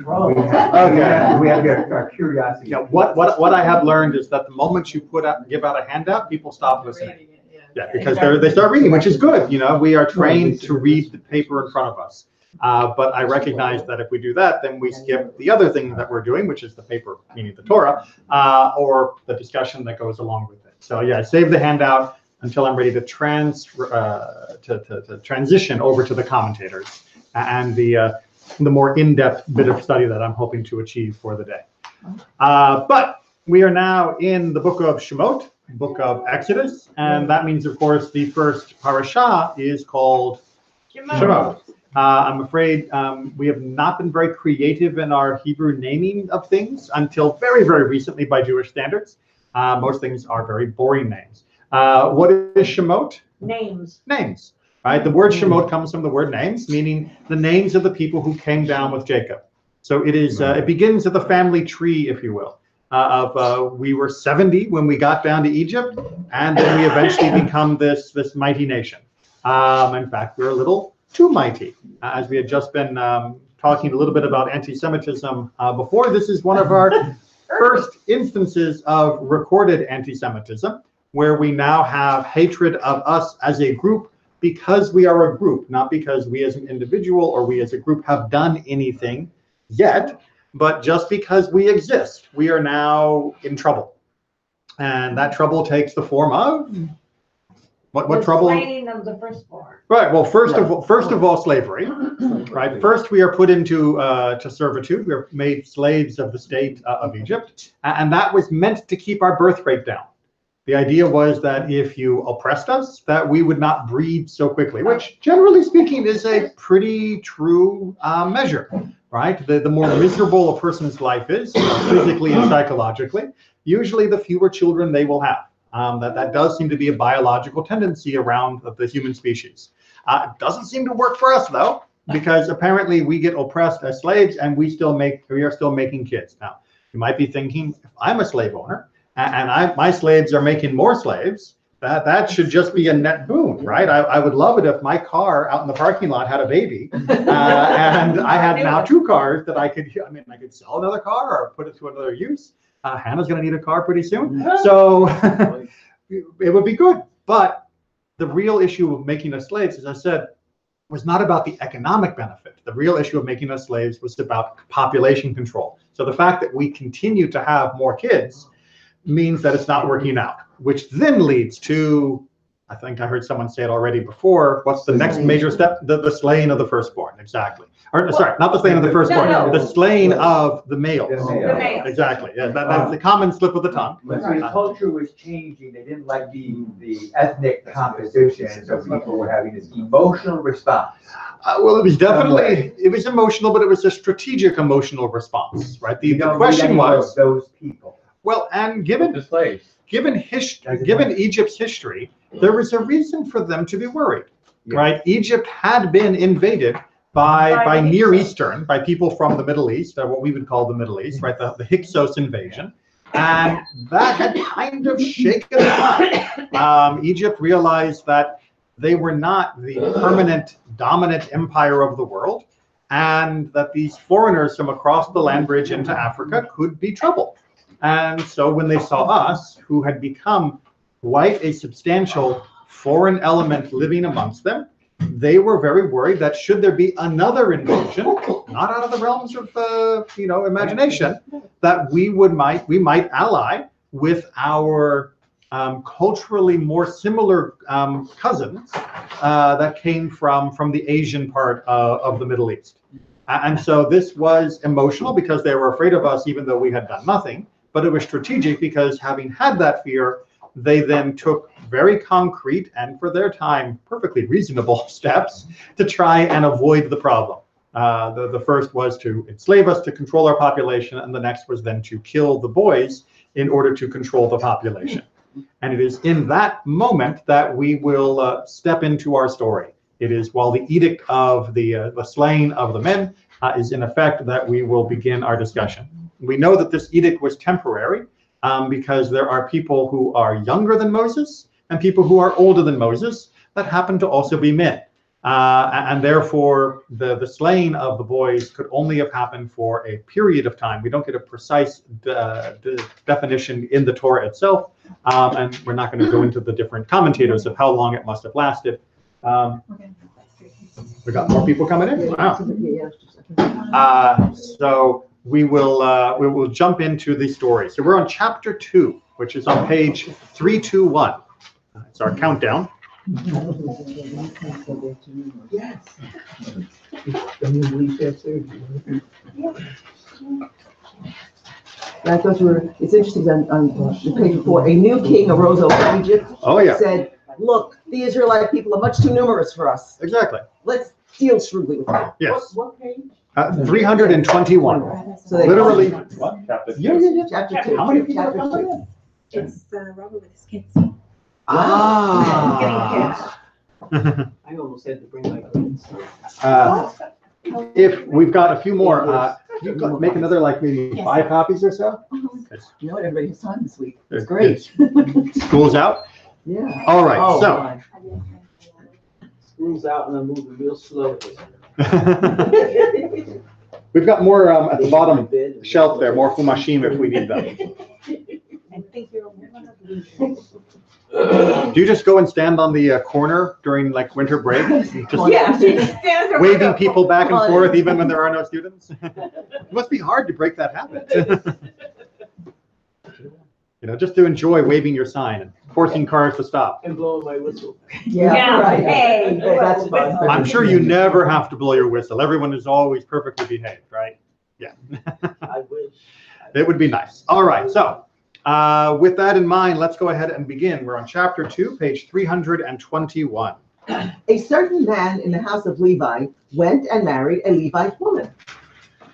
We have our curiosity. Yeah, what I have learned is that the moment you give out a handout, people stop listening. Yeah, because they start reading, which is good. You know, we are trained to read the paper in front of us. But I recognize that if we do that, then we skip the other thing that we're doing, which is the paper, meaning the Torah, or the discussion that goes along with it. So yeah, I save the handout until I'm ready to transition over to the commentators and the more in-depth bit of study that I'm hoping to achieve for the day. But we are now in the book of Shemot, book of Exodus, and that means, of course, the first parasha is called Shemot. I'm afraid we have not been very creative in our Hebrew naming of things until very, very recently by Jewish standards. Most things are very boring names. What is Shemot? Names. Names. Right? The word Shemot comes from the word names, meaning the names of the people who came down with Jacob. So it is. It begins at the family tree, if you will. We were 70 when we got down to Egypt, and then we eventually become this mighty nation. In fact, we're a little too mighty, as we had just been talking a little bit about anti-Semitism before. This is one of our first instances of recorded anti-Semitism, where we now have hatred of us as a group because we are a group, not because we as an individual or we as a group have done anything yet, but just because we exist, we are now in trouble. And that trouble takes the form of what trouble? The slaying of the firstborn. Right. Well, first of all, slavery. Right. First, we are put into to servitude. We are made slaves of the state of Egypt, and that was meant to keep our birth rate down. The idea was that if you oppressed us, that we would not breed so quickly, which, generally speaking, is a pretty true measure. Right. The more miserable a person's life is, physically and psychologically, usually the fewer children they will have. That does seem to be a biological tendency around the human species. It doesn't seem to work for us, though, because apparently we get oppressed as slaves and we are still making kids. Now, you might be thinking, if I'm a slave owner and my slaves are making more slaves, that should just be a net boon, right? I would love it if my car out in the parking lot had a baby and I had now two cars that I could sell another car or put it to another use. Hannah's going to need a car pretty soon. So it would be good. But the real issue of making us slaves, as I said, was not about the economic benefit. The real issue of making us slaves was about population control. So the fact that we continue to have more kids means that it's not working out, which then leads to, I think I heard someone say it already before, what's the next major step? The slaying of the firstborn, exactly. Or sorry, not the slaying of the firstborn, the slaying of the males. Exactly, yeah, that's the common slip of the tongue. But the culture was changing. They didn't like the ethnic composition, so people were having this emotional response. Well, it was definitely, it was emotional, but it was a strategic emotional response, right? The question was, those people. Well, and given Egypt's history, there was a reason for them to be worried, right? Egypt had been invaded by Near Eastern, by people from the Middle East, what we would call the Middle East, right? The Hyksos invasion, and that had kind of shaken them up. Egypt realized that they were not the permanent dominant empire of the world, and that these foreigners from across the land bridge into Africa could be trouble. And so when they saw us, who had become quite a substantial foreign element living amongst them, they were very worried that should there be another invasion, not out of the realms of imagination, that we might ally with our culturally more similar cousins that came from the Asian part of the Middle East. And so this was emotional because they were afraid of us even though we had done nothing. But it was strategic because having had that fear, they then took very concrete and for their time perfectly reasonable steps to try and avoid the problem. The first was to enslave us to control our population, and the next was then to kill the boys in order to control the population. And it is in that moment that we will step into our story. It is while the edict of the slaying of the men is in effect that we will begin our discussion. We know that this edict was temporary because there are people who are younger than Moses and people who are older than Moses that happen to also be men. and therefore the slaying of the boys could only have happened for a period of time. We don't get a precise definition in the Torah itself, and we're not going to go into the different commentators of how long it must have lasted. We got more people coming in. Wow. So we will jump into the story. So we're on chapter 2, which is on page 321. It's our countdown. Yes. I thought it's interesting on the page before, a new king arose over Egypt. Oh, yeah. Said, look, the Israelite people are much too numerous for us. Exactly. Let's deal shrewdly with them. Yes. What page? 321. So they Literally. What? Chapter Yeah. Chapter 2. How many people are Chapter coming 2. in? It's Robert with his kids. Ah. I almost had to bring my kids. If we've got a few more, you can make another like maybe 5 copies or so. You know what? Everybody has time this week. It's It's- great. School's out. Yeah. All right. Oh, So. my. Screws out and I'm moving real slow. We've got more at the bottom shelf there, more fumashim if we need them. I think you're. Do you just go and stand on the corner during like winter break? Just Yeah, she stands over waving there. people back and forth even when there are no students? It must be hard to break that habit. You know, just to enjoy waving your sign and forcing cars to stop. And blowing my whistle. Yeah, right. Hey, That's fun. I'm sure you never have to blow your whistle. Everyone is always perfectly behaved, right? Yeah. I wish. It would be nice. All right. So with that in mind, let's go ahead and begin. We're on chapter 2, page 321. A certain man in the house of Levi went and married a Levite woman.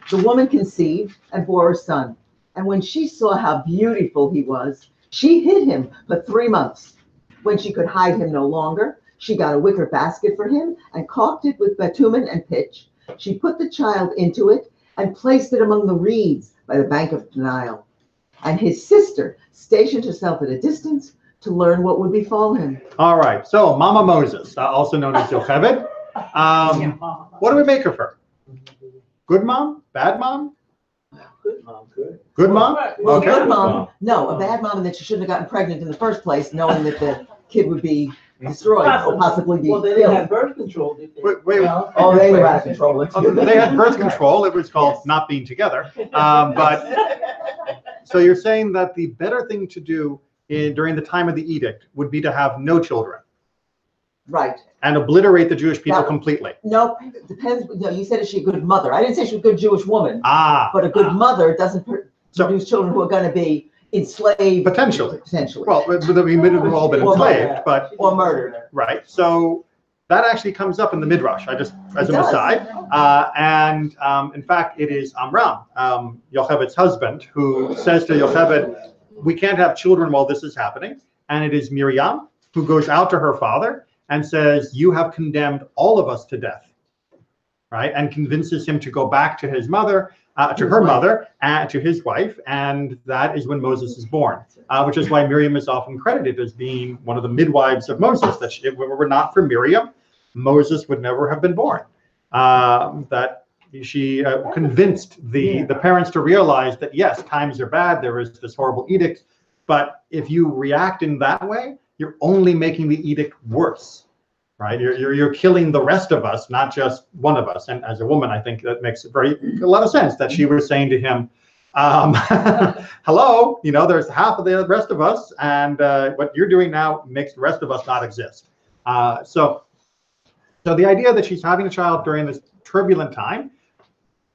The woman conceived and bore a son. And when she saw how beautiful he was, she hid him for 3 months. When she could hide him no longer, she got a wicker basket for him and caulked it with bitumen and pitch. She put the child into it and placed it among the reeds by the bank of the Nile. And his sister stationed herself at a distance to learn what would befall him. All right. So Mama Moses, also known as Yocheved. What do we make of her? Good mom? Bad mom? Good mom, good. Good mom? Well, Okay. good mom, no, a bad mom, and that she shouldn't have gotten pregnant in the first place, knowing that the kid would be destroyed or possibly be Well, they didn't have killed. birth control, did they? Wait. Oh, they were out of control. They had birth control. It was called not being together. But so you're saying that the better thing to do during the time of the edict would be to have no children Right. and obliterate the Jewish people That- completely. No, depends, no, you said is she a good mother? I didn't say she was a good Jewish woman, Ah, but a good mother doesn't So- produce children who are gonna be enslaved. Potentially. Potentially. well, we would have all been Or enslaved, but Or murdered. right. So that actually comes up in the Midrash. I just as It an does. aside, and in fact, it is Amram, Yocheved's husband, who says to Yocheved, "We can't have children while this is happening." And it is Miriam who goes out to her father and says, "You have condemned all of us to death," right? And convinces him to go back to his mother, to her mother, and to his wife, and that is when Moses is born. Which is why Miriam is often credited as being one of the midwives of Moses. That if it were not for Miriam, Moses would never have been born. That she convinced the parents to realize that yes, times are bad. There is this horrible edict, but if you react in that way, you're only making the edict worse, right? You're killing the rest of us, not just one of us. And as a woman, I think that makes a lot of sense that she was saying to him, hello, there's half of the rest of us, and what you're doing now makes the rest of us not exist. So the idea that she's having a child during this turbulent time,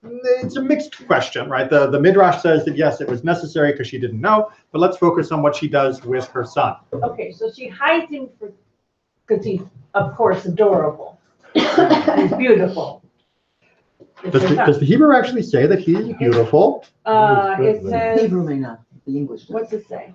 it's a mixed question, right? The Midrash says that yes, it was necessary because she didn't know, but let's focus on what she does with her son. Okay, so she hides him because he's, of course, adorable. He's beautiful. Does the Hebrew actually say that he is beautiful? It says, Hebrew may not, the English does. what's it say?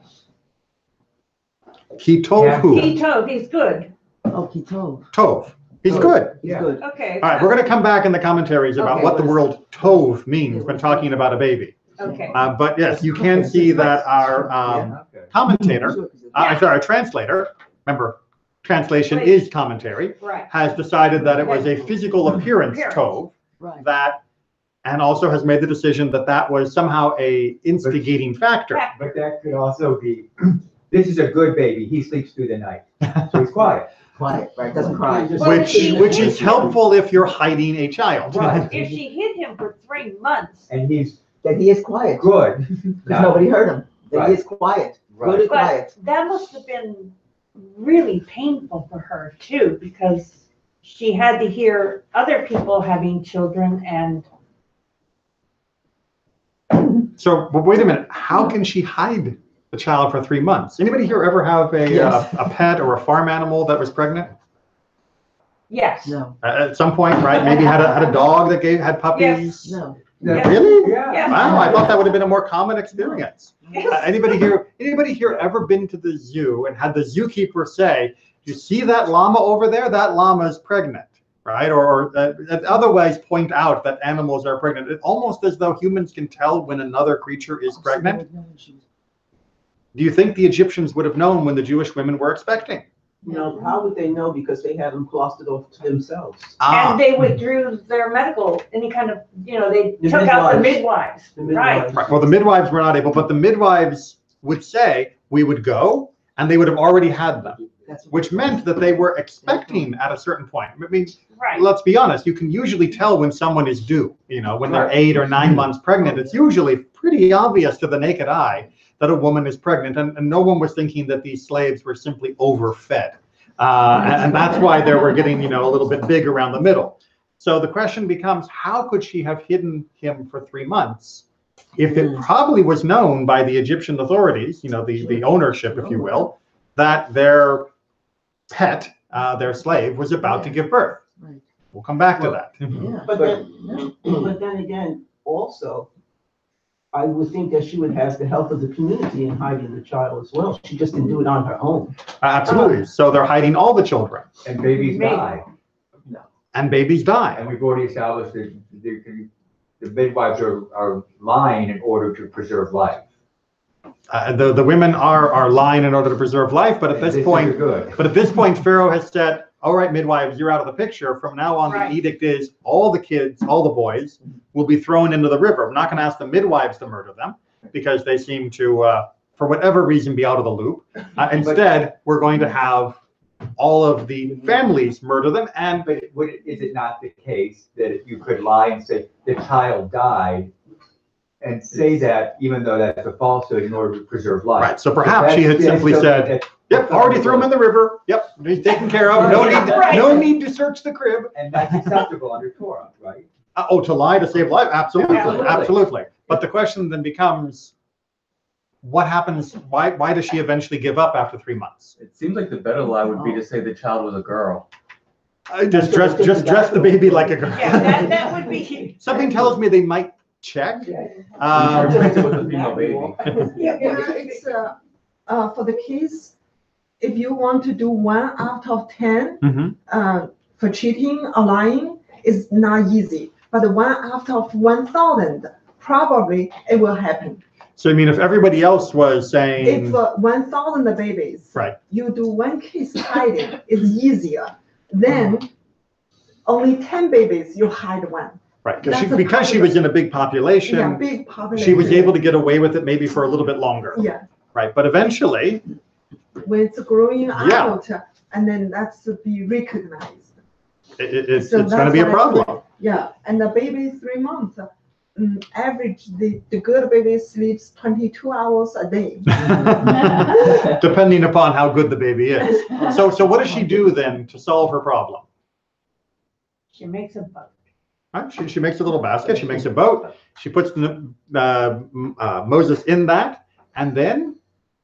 Ki tovu. He told, he's good. Oh, Kitov. Tov. He's good. He's good. Okay. All right, we're going to come back in the commentaries about Okay, what the what is- word tov means when talking about a baby. Okay. But yes, you can see that our commentator, our translator, remember, translation Right. is commentary, Right. has decided that it was a physical appearance tov, Right. that, and also has made the decision that that was somehow a instigating factor. But that could also be, this is a good baby, he sleeps through the night, so he's quiet. Quiet, right, doesn't cry. Well, Which is helpful if you're hiding a child. Right. If she hid him for 3 months, And he's That he is quiet, good. because nobody heard him. That he Right. is quiet, good Right. and but quiet. that must have been really painful for her too, because she had to hear other people having children and So, but wait a minute, how can she hide the child for 3 months? Anybody here ever have Yes. a pet or a farm animal that was pregnant? yes. No, At some point, right? Maybe had a dog that had puppies? no. Yeah. Really? Yeah. Wow, I thought that would have been a more common experience. Yes. Anybody here ever been to the zoo and had the zookeeper say, "You see that llama over there? That llama is pregnant," right? Or otherwise point out that animals are pregnant. It's almost as though humans can tell when another creature is pregnant. Do you think the Egyptians would have known when the Jewish women were expecting? No, how would they know? Because they had them closeted off to themselves. And they withdrew their medical, any kind of, they The took out the midwives. midwives. The Right. midwives. Right. Well, the midwives were not able, but the midwives would say, "We would go," and they would have already had them, That's what- which meant that they were expecting at a certain point. I mean, Right. let's be honest, you can usually tell when someone is due. When they're Right. 8 or 9 months pregnant, it's usually pretty obvious to the naked eye that a woman is pregnant, and no one was thinking that these slaves were simply overfed. And that's why they were getting, a little bit big around the middle. So the question becomes, how could she have hidden him for 3 months if it probably was known by the Egyptian authorities, the ownership, if you will, that their pet, their slave, was about to give birth? Right. We'll come back to that. Yeah. But then again, also, I would think that she would have the help of the community in hiding the child as well. She just didn't do it on her own. Absolutely. So they're hiding all the children, And babies Maybe. die. and babies die. And we've already established that the midwives are lying in order to preserve life. The women are lying in order to preserve life, but at And this is point, good. Pharaoh has said, "All right, midwives, you're out of the picture. From now on, Right. the edict is all the kids, all the boys, will be thrown into the river. I'm not going to ask the midwives to murder them because they seem to, for whatever reason, be out of the loop. Instead, we're going to have all of the families murder them." And But is it not the case that you could lie and say the child died and say that even though that's a falsehood in order to preserve life? right, so perhaps she had simply said, "Yep, already threw him in the river. Yep, he's taken care of. No need to search the crib." And that's acceptable under Torah, right? To lie to save life? Absolutely, Absolutely. absolutely. But the question then becomes, what happens? Why does she eventually give up after 3 months? It seems like the better lie would be to say the child was a girl. Just dress the baby like a girl. Yeah, that would be. Something tells me they might check. With a female baby. Yeah, it's, for the kids, if you want to do 1 out of 10, Mhm. for cheating or lying, it's not easy. But 1 out of 1,000, probably it will happen. So I mean, if everybody else was saying, If 1,000 babies, right, you do 1 case hiding, it's easier. Then only 10 babies, you hide 1. right, That's a because she was in a big population, Yeah, big population. she was able to get away with it maybe for a little bit longer. Yeah, Right, but eventually, when it's growing Yeah. out, and then that's to be recognized. it's So going to that's be a why- problem. Yeah, and the baby 3 months, average, the good baby sleeps 22 hours a day. Depending upon how good the baby is. So what does she do then to solve her problem? She makes a boat. Right? She makes a little basket, she makes a boat, she puts Moses in that, and then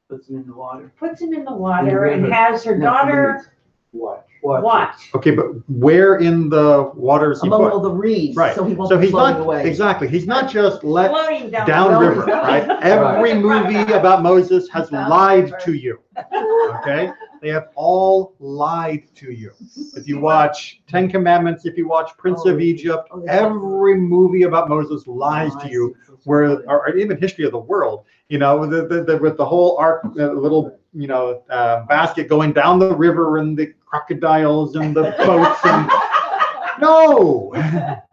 Puts them in the water. Puts him in the water and has her daughter watch. okay, but where in the water is he Among all put? the reeds, Right, so he won't so be he's floating not, away. exactly, he's not just let Floating down. downriver, Right. right? Every movie about Moses has lied to you, okay? They have all lied to you. If you watch 10 Commandments, if you watch Prince of Egypt, every movie about Moses lies to you, or even history of the world, with the whole ark, little basket going down the river and the crocodiles and the boats and no,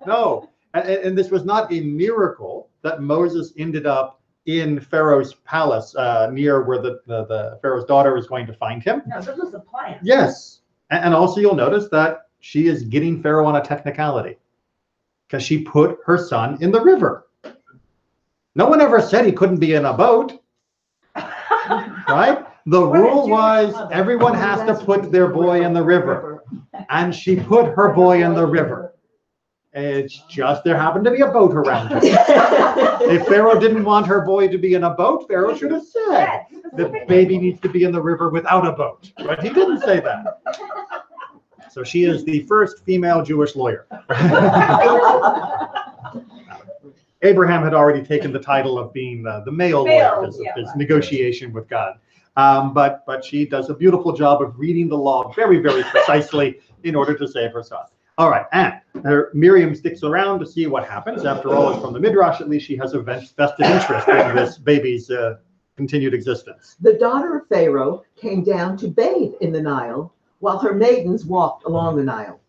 no. And this was not a miracle that Moses ended up in Pharaoh's palace near where the Pharaoh's daughter is going to find him. No, this was a plan. Yes. And also you'll notice that she is getting Pharaoh on a technicality because she put her son in the river. No one ever said he couldn't be in a boat, right? The rule was everyone has to put their boy in the river, and she put her boy in the river. It's just there happened to be a boat around her. If Pharaoh didn't want her boy to be in a boat, Pharaoh should have said the baby needs to be in the river without a boat, but he didn't say that. So she is the first female Jewish lawyer. Abraham had already taken the title of being the male lawyer because of his negotiation with God. But she does a beautiful job of reading the law very, very precisely in order to save her son. All right, and Miriam sticks around to see what happens. After all, it's from the Midrash, at least she has a vested interest in this baby's continued existence. The daughter of Pharaoh came down to bathe in the Nile while her maidens walked along the Nile.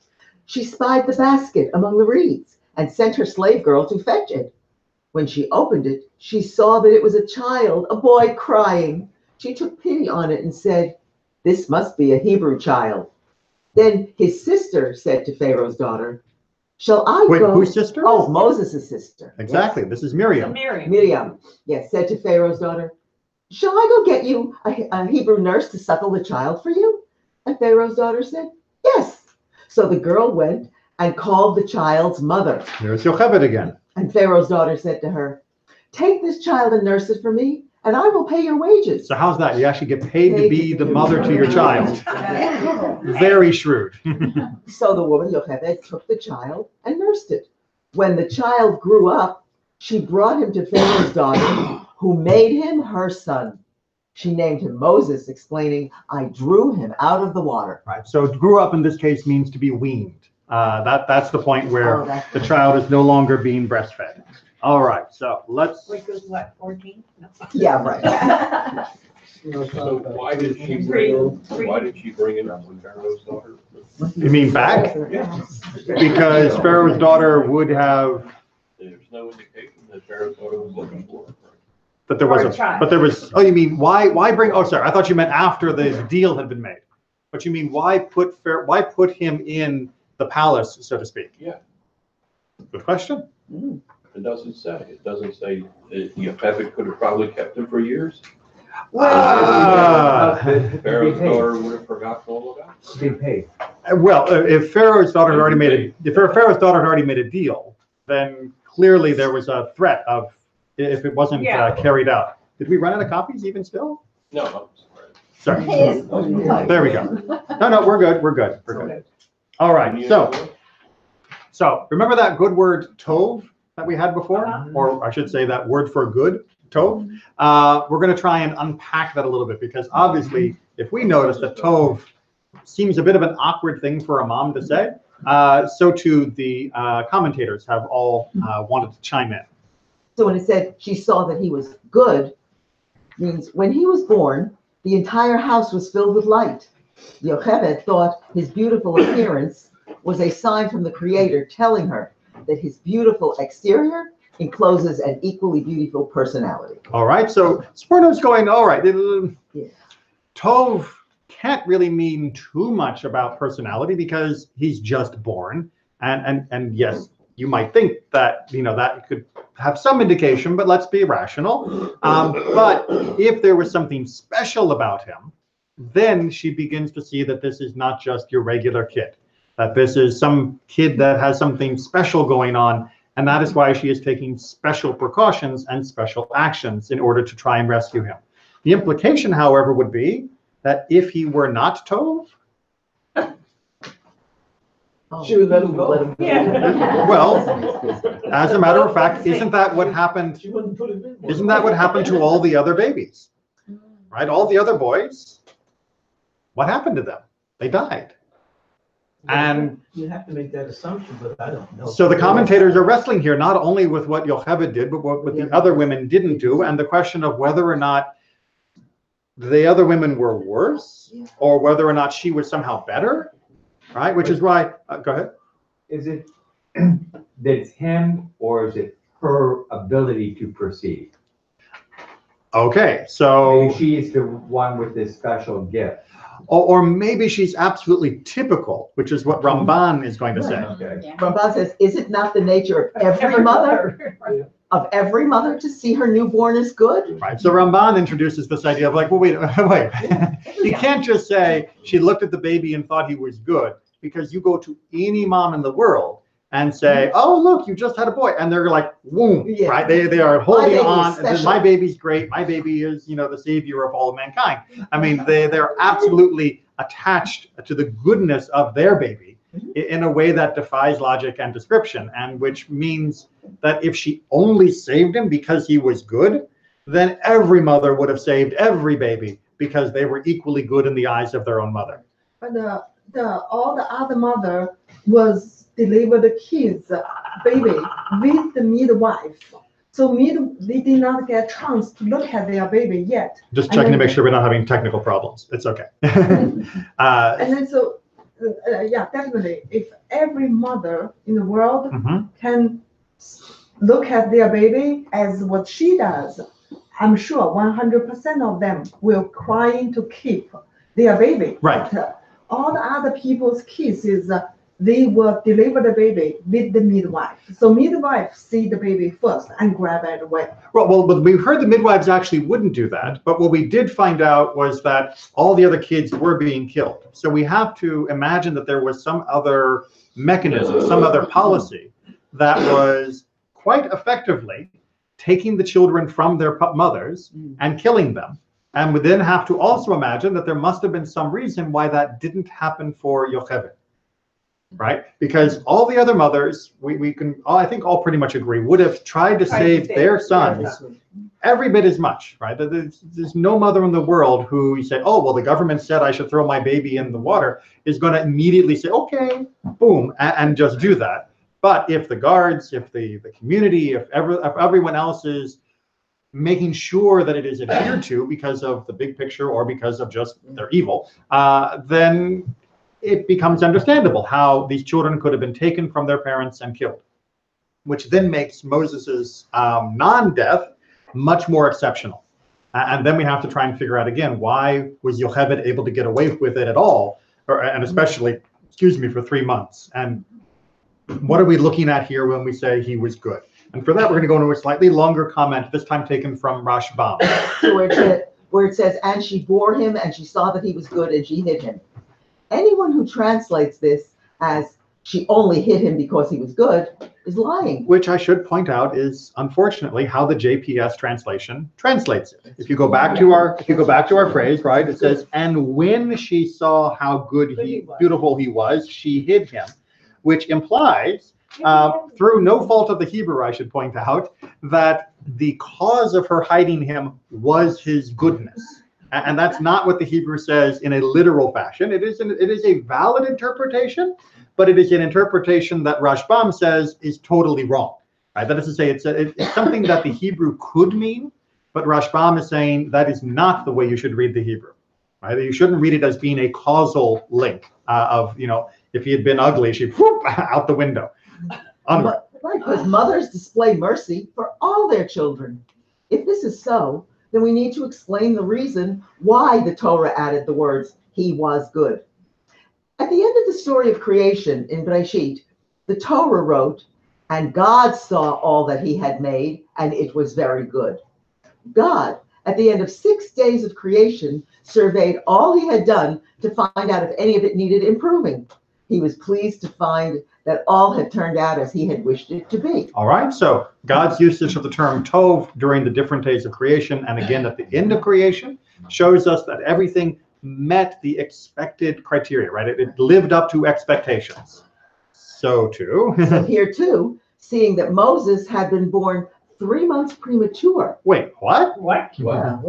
She spied the basket among the reeds and sent her slave girl to fetch it. When she opened it, she saw that it was a child, a boy crying. She took pity on it and said, "This must be a Hebrew child." Then his sister said to Pharaoh's daughter, "Shall I Wait, go?" whose sister? Oh, Moses' sister. Exactly. Yes. This is Miriam. Miriam, yes, said to Pharaoh's daughter, "Shall I go get you a Hebrew nurse to suckle the child for you?" And Pharaoh's daughter said, "Yes." So the girl went and called the child's mother. There's Yocheved again. And Pharaoh's daughter said to her, "Take this child and nurse it for me, and I will pay your wages." So how's that? You actually get paid to be the mother to your child. Very shrewd. So the woman, Yocheved, took the child and nursed it. When the child grew up, she brought him to Pharaoh's daughter, who made him her son. She named him Moses, explaining, "I drew him out of the water." Right. So grew up in this case means to be weaned. That's the point where the child is no longer being breastfed. All right. So let's. Which was what, 14? No. Yeah, right. So why did she bring in Pharaoh's daughter? You mean back? Yes. Because Pharaoh's daughter would have. There's no indication that Pharaoh's daughter was looking for her. But there was but there was. Oh, you mean why bring? Oh, sorry. I thought you meant after the deal had been made. But you mean why put him in the palace, so to speak? Yeah. Good question. It doesn't say. It doesn't say Yocheved could have probably kept him for years. Pharaoh's daughter would have forgotten all of that. Being paid. Well, if Pharaoh's daughter had already made a deal, then clearly there was a threat of if it wasn't carried out. Did we run out of copies even still? No. Sorry. There we go. No, we're good. We're good. All right. So remember that good word tov that we had before, or I should say that word for good, tov. We're going to try and unpack that a little bit because obviously, if we notice that tov seems a bit of an awkward thing for a mom to say, so too the commentators have all wanted to chime in. So when it said she saw that he was good, means when he was born, the entire house was filled with light. Yocheved thought his beautiful appearance was a sign from the Creator telling her that his beautiful exterior encloses an equally beautiful personality. All right, so Sforno's going, all right, Tov can't really mean too much about personality because he's just born. And yes, you might think that, that could have some indication, but let's be rational. But if there was something special about him, then she begins to see that this is not just your regular kid, that this is some kid that has something special going on. And that is why she is taking special precautions and special actions in order to try and rescue him. The implication, however, would be that if he were not Tov, she would let him go. Well, as a matter of fact, isn't that what happened? Isn't that what happened to all the other babies? Right? All the other boys, what happened to them? They died. And you have to make that assumption, but I don't know. So the commentators are wrestling here, not only with what Yocheved did, but what the other women didn't do, and the question of whether or not the other women were worse, or whether or not she was somehow better, right? Which is why, go ahead. Is it that it's him, or is it her ability to perceive? Okay, so, Maybe she is the one with this special gift. or maybe she's absolutely typical, which is what Ramban is going to say. Okay. Ramban says, is it not the nature of every mother, to see her newborn as good? Right, so Ramban introduces this idea of like, well, wait. You can't just say she looked at the baby and thought he was good, because you go to any mom in the world and say, oh, look, you just had a boy. And they're like, womb, right? They are holding on. My baby's great. My baby is, the savior of all of mankind. I mean, they're absolutely attached to the goodness of their baby in a way that defies logic and description, and which means that if she only saved him because he was good, then every mother would have saved every baby because they were equally good in the eyes of their own mother. But all the other mother was deliver the kids, baby, with the midwife. So they did not get a chance to look at their baby yet. Just checking to make sure we're not having technical problems. It's okay. And then yeah, definitely, if every mother in the world can look at their baby as what she does, I'm sure 100% of them will crying to keep their baby. Right. But, all the other people's kids is they will deliver the baby with the midwife. So midwife see the baby first and grab it away. Well, but we heard the midwives actually wouldn't do that. But what we did find out was that all the other kids were being killed. So we have to imagine that there was some other mechanism, some other policy that was quite effectively taking the children from their mothers and killing them. And we then have to also imagine that there must have been some reason why that didn't happen for Yocheved, right? Because all the other mothers, we can, I think all pretty much agree, would have tried to save their sons every bit as much, right? There's no mother in the world who you say, oh, well, the government said I should throw my baby in the water, is going to immediately say, okay, boom, and just do that. But if the guards, if the community, if everyone else is making sure that it is adhered to because of the big picture or because of just they're evil, then it becomes understandable how these children could have been taken from their parents and killed, which then makes Moses's non-death much more exceptional. And then we have to try and figure out again, why was Yocheved able to get away with it at all, and especially, for 3 months? And what are we looking at here when we say he was good? And for that, we're going to go into a slightly longer comment, this time taken from Rashbam. Where it says, and she bore him, and she saw that he was good, and she hid him. Anyone who translates this as she only hid him because he was good is lying. Which I should point out is, unfortunately, how the JPS translation translates it. If you go back to our phrase, right, it says, and when she saw how beautiful he was, she hid him, which implies, through no fault of the Hebrew, I should point out, that the cause of her hiding him was his goodness. And that's not what the Hebrew says in a literal fashion. It is a valid interpretation, but it is an interpretation that Rashbam says is totally wrong. Right? That is to say, it's something that the Hebrew could mean, but Rashbam is saying that is not the way you should read the Hebrew. Right? You shouldn't read it as being a causal link of, if he had been ugly, she'd whoop out the window. Right, because mothers display mercy for all their children. If this is so, then we need to explain the reason why the Torah added the words, he was good. At the end of the story of creation in Bereshit, the Torah wrote, and God saw all that he had made, and it was very good. God, at the end of 6 days of creation, surveyed all he had done to find out if any of it needed improving. He was pleased to find that all had turned out as he had wished it to be. All right, so God's usage of the term tov during the different days of creation, and again at the end of creation, shows us that everything met the expected criteria, right? It lived up to expectations. So here too, seeing that Moses had been born 3 months premature. Wait, what? What? Yeah.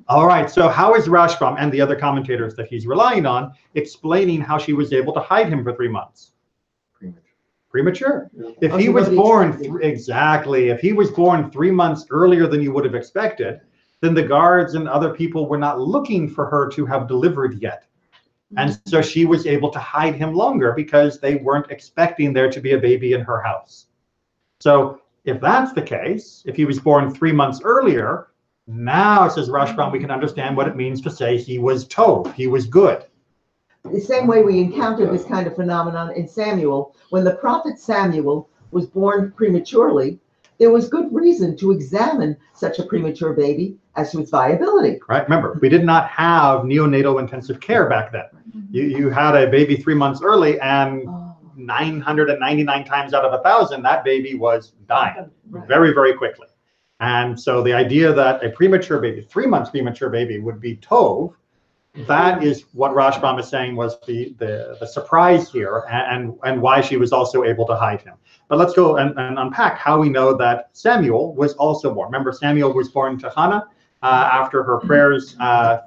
All right, so how is Rashbam and the other commentators that he's relying on explaining how she was able to hide him for 3 months? Premature. If he was born, exactly, if he was born 3 months earlier than you would have expected, then the guards and other people were not looking for her to have delivered yet. And so she was able to hide him longer because they weren't expecting there to be a baby in her house. So if that's the case, if he was born 3 months earlier, now, says Rashbam, we can understand what it means to say he was tov, he was good. The same way we encountered this kind of phenomenon in Samuel. When the prophet Samuel was born prematurely, there was good reason to examine such a premature baby as to its viability. Right, remember, we did not have neonatal intensive care back then. You had a baby 3 months early, and 999 times out of 1,000, that baby was dying very, very quickly. And so the idea that a premature baby, 3 months premature baby, would be tov, that is what Rashbam is saying was the surprise here, and why she was also able to hide him. But let's go and unpack how we know that Samuel was also born. Remember, Samuel was born to Hannah after her prayers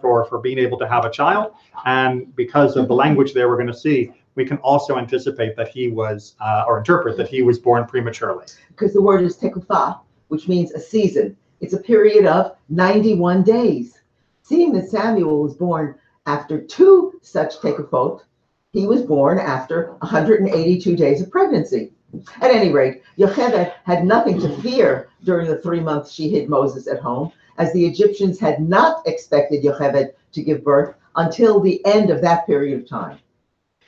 for being able to have a child. And because of the language there we're going to see, we can also anticipate that he was, or interpret that he was born prematurely. Because the word is tekufah, which means a season. It's a period of 91 days. Seeing that Samuel was born after 2 such tekufot, he was born after 182 days of pregnancy. At any rate, Yocheved had nothing to fear during the 3 months she hid Moses at home, as the Egyptians had not expected Yocheved to give birth until the end of that period of time.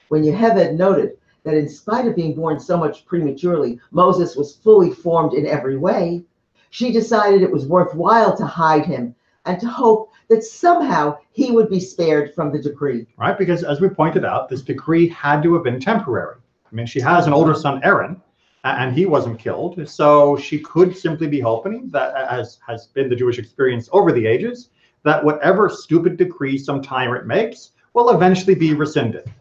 When Yocheved noted that in spite of being born so much prematurely, Moses was fully formed in every way, she decided it was worthwhile to hide him and to hope that somehow he would be spared from the decree. Right, because as we pointed out, this decree had to have been temporary. I mean, she has an older son, Aaron, and he wasn't killed. So she could simply be hoping that, as has been the Jewish experience over the ages, that whatever stupid decree some tyrant makes will eventually be rescinded.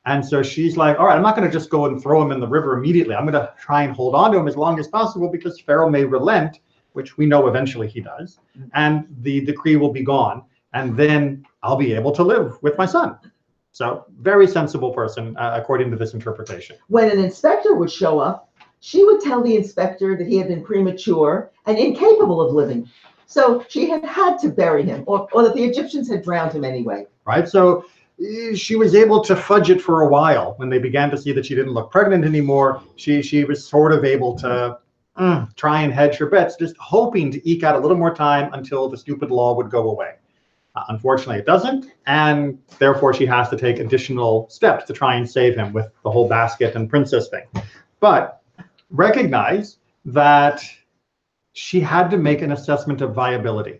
And so she's like, all right, I'm not going to just go and throw him in the river immediately. I'm going to try and hold on to him as long as possible, because Pharaoh may relent, which we know eventually he does, and the decree will be gone. And then I'll be able to live with my son. So very sensible person, according to this interpretation. When an inspector would show up, she would tell the inspector that he had been premature and incapable of living. So she had had to bury him, or that the Egyptians had drowned him anyway. Right, so she was able to fudge it for a while. When they began to see that she didn't look pregnant anymore, she was sort of able to try and hedge her bets, just hoping to eke out a little more time until the stupid law would go away. Unfortunately, it doesn't, and therefore she has to take additional steps to try and save him with the whole basket and princess thing. But recognize that she had to make an assessment of viability.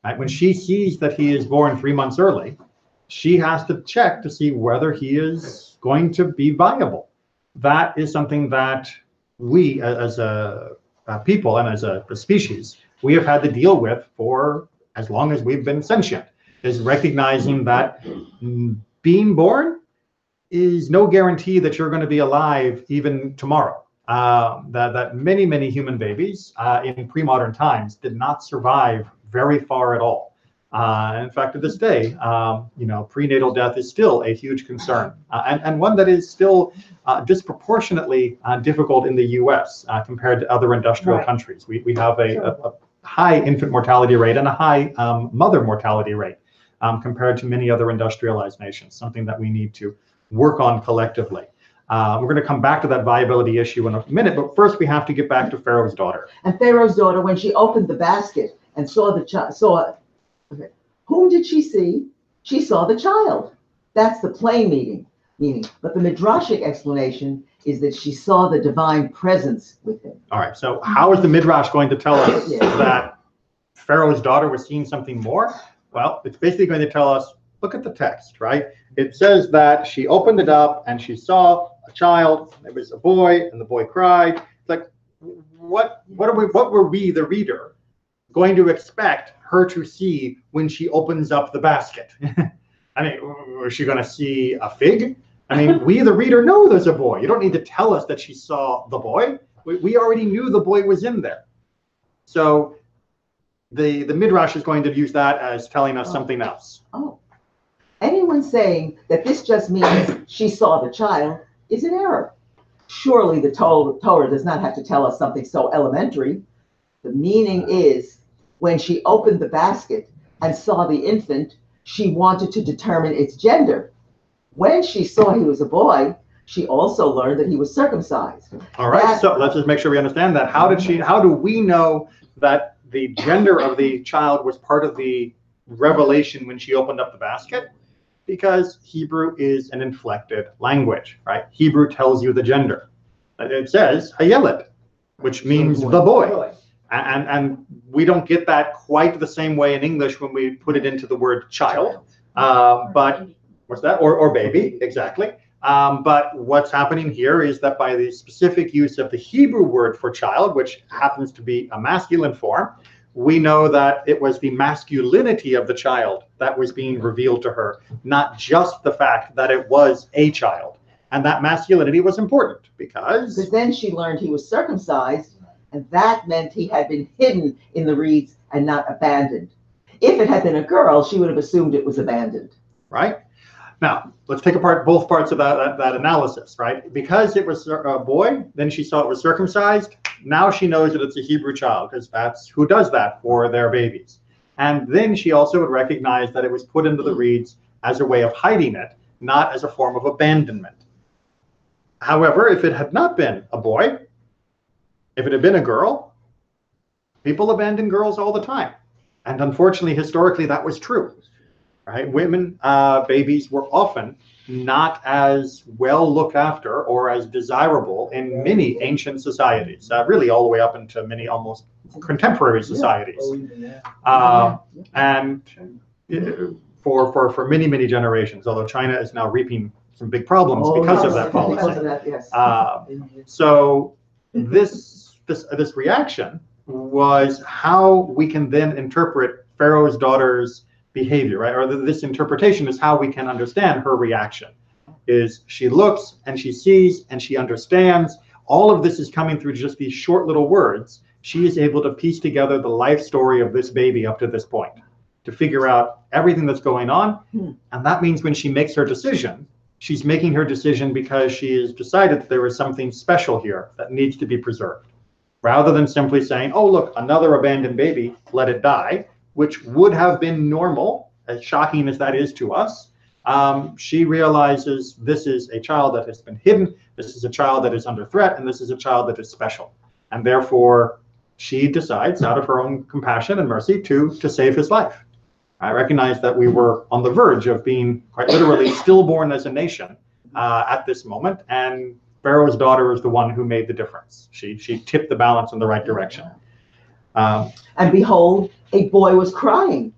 Right? When she sees that he is born 3 months early, she has to check to see whether he is going to be viable. That is something that we, as a people and as a species, we have had to deal with for as long as we've been sentient, is recognizing that being born is no guarantee that you're going to be alive even tomorrow. That many, many human babies in pre-modern times did not survive very far at all. In fact, to this day, prenatal death is still a huge concern, and one that is still disproportionately difficult in the U.S. Compared to other industrial countries. We have a high infant mortality rate and a high mother mortality rate compared to many other industrialized nations, something that we need to work on collectively. We're going to come back to that viability issue in a minute, but first we have to get back to Pharaoh's daughter. And Pharaoh's daughter, when she opened the basket and saw the child, whom did she see? She saw the child. That's the plain meaning. But the midrashic explanation is that she saw the divine presence with him. All right, so how is the midrash going to tell us that Pharaoh's daughter was seeing something more? Well, it's basically going to tell us, look at the text, right? It says that she opened it up and she saw a child. It was a boy, and the boy cried. It's like, what were we, the reader, going to expect her to see when she opens up the basket? I mean, was she going to see a fig? I mean, we, the reader, know there's a boy. You don't need to tell us that she saw the boy. We already knew the boy was in there. So the midrash is going to use that as telling us something else. Oh. Anyone saying that this just means she saw the child is in error. Surely the Torah does not have to tell us something so elementary. The meaning is When she opened the basket and saw the infant, she wanted to determine its gender. When she saw he was a boy, she also learned that he was circumcised. All right, so let's just make sure we understand that. How do we know that the gender of the child was part of the revelation when she opened up the basket? Because Hebrew is an inflected language, right? Hebrew tells you the gender. It says hayeled, which means the boy. And we don't get that quite the same way in English when we put it into the word child. But what's that? Or baby, exactly. But what's happening here is that by the specific use of the Hebrew word for child, which happens to be a masculine form, we know that it was the masculinity of the child that was being revealed to her, not just the fact that it was a child. And that masculinity was important because then she learned he was circumcised, and that meant he had been hidden in the reeds and not abandoned. If it had been a girl, she would have assumed it was abandoned. Right? Now, let's take apart both parts of that analysis, right? Because it was a boy, then she saw it was circumcised. Now she knows that it's a Hebrew child because that's who does that for their babies. And then she also would recognize that it was put into the reeds as a way of hiding it, not as a form of abandonment. However, if it had not been a boy, if it had been a girl, people abandon girls all the time. And unfortunately, historically, that was true. Right? Women, babies were often not as well looked after or as desirable in many ancient societies, really all the way up into many almost contemporary societies. And for many, many generations, although China is now reaping some big problems because of that policy. Because of that, yes. So this reaction was how we can then interpret Pharaoh's daughter's behavior, right? Or this interpretation is how we can understand her reaction. Is she looks and she sees and she understands. All of this is coming through just these short little words. She is able to piece together the life story of this baby up to this point, to figure out everything that's going on. And that means when she makes her decision, she's making her decision because she has decided that there is something special here that needs to be preserved. Rather than simply saying, oh, look, another abandoned baby, let it die, which would have been normal, as shocking as that is to us. She realizes this is a child that has been hidden, this is a child that is under threat, and this is a child that is special. And therefore, she decides, out of her own compassion and mercy, to save his life. I recognize that we were on the verge of being quite literally stillborn as a nation at this moment, and Pharaoh's daughter is the one who made the difference. She tipped the balance in the right direction. And behold, a boy was crying.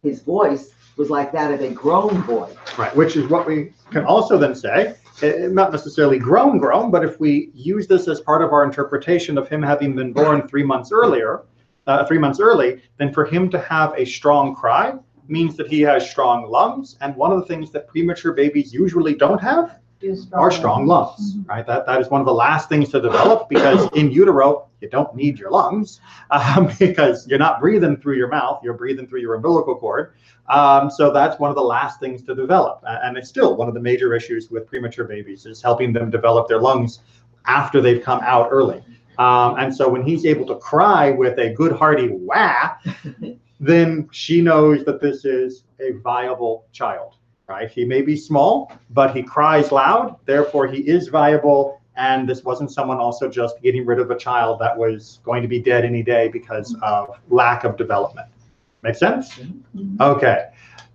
His voice was like that of a grown boy. Right, which is what we can also then say, not necessarily grown, but if we use this as part of our interpretation of him having been born 3 months earlier, 3 months early, then for him to have a strong cry means that he has strong lungs. And one of the things that premature babies usually don't have are strong lungs, right? That is one of the last things to develop, because in utero, you don't need your lungs because you're not breathing through your mouth, you're breathing through your umbilical cord. So that's one of the last things to develop. And it's still one of the major issues with premature babies, is helping them develop their lungs after they've come out early. And so when he's able to cry with a good hearty wah, then she knows that this is a viable child. Right? He may be small, but he cries loud, therefore he is viable, and this wasn't someone also just getting rid of a child that was going to be dead any day because of lack of development. Make sense? Okay.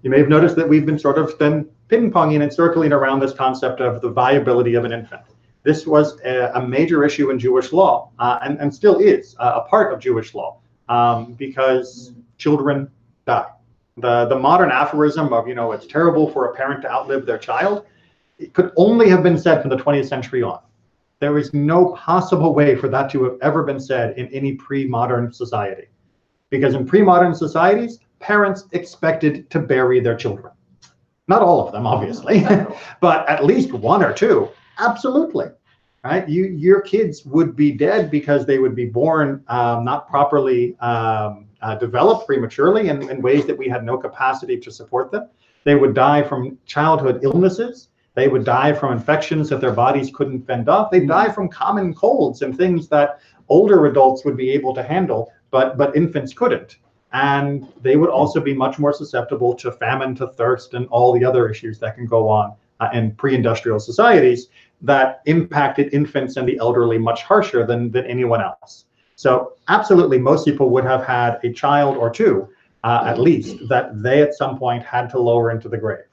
You may have noticed that we've been sort of then ping-ponging and circling around this concept of the viability of an infant. This was a major issue in Jewish law, and still is a part of Jewish law, because children die. The modern aphorism of, it's terrible for a parent to outlive their child, it could only have been said from the 20th century on. There is no possible way for that to have ever been said in any pre-modern society. Because in pre-modern societies, parents expected to bury their children. Not all of them, obviously, but at least one or two, absolutely. Right? Your kids would be dead because they would be born not properly developed prematurely in ways that we had no capacity to support them. They would die from childhood illnesses. They would die from infections that their bodies couldn't fend off. They'd die from common colds and things that older adults would be able to handle, but infants couldn't. and they would also be much more susceptible to famine, to thirst, and all the other issues that can go on in pre-industrial societies that impacted infants and the elderly much harsher than anyone else. So absolutely, most people would have had a child or two, at least, that they at some point had to lower into the grave.